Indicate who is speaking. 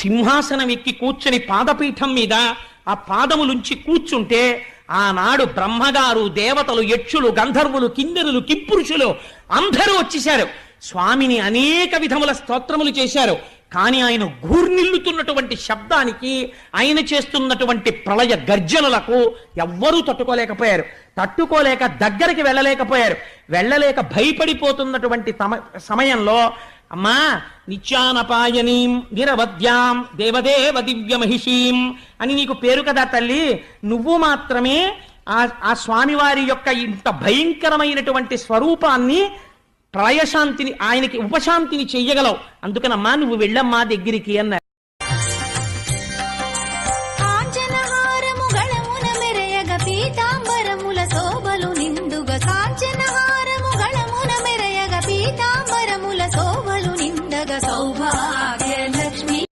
Speaker 1: సింహాసనం ఎక్కి కూర్చొని పాదపీఠం మీద ఆ పాదములుంచి కూర్చుంటే ఆనాడు బ్రహ్మగారు, దేవతలు, యక్షులు, గంధర్వులు, కిన్నెరులు, కింపురుషులు అందరూ వచ్చేశారు. స్వామిని అనేక విధముల స్తోత్రములు చేశారు. కానీ ఆయన ఘూర్నిల్లుతున్నటువంటి శబ్దానికి, ఆయన చేస్తున్నటువంటి ప్రళయ గర్జనలకు ఎవ్వరూ తట్టుకోలేకపోయారు. తట్టుకోలేక దగ్గరికి వెళ్ళలేక భయపడిపోతున్నటువంటి సమయంలో, అమ్మా నిత్యానపాయనీం నిరవద్యాం దేవదేవ దివ్య మహిషీం అని నీకు పేరు కదా తల్లి, నువ్వు మాత్రమే ఆ స్వామివారి యొక్క ఇంత భయంకరమైనటువంటి స్వరూపాన్ని, ప్రళయశాంతిని, ఆయనకి ఉపశాంతిని చెయ్యగలవు. అందుకనమ్మా నువ్వు వెళ్ళమ్మా దగ్గరికి అన్నారు.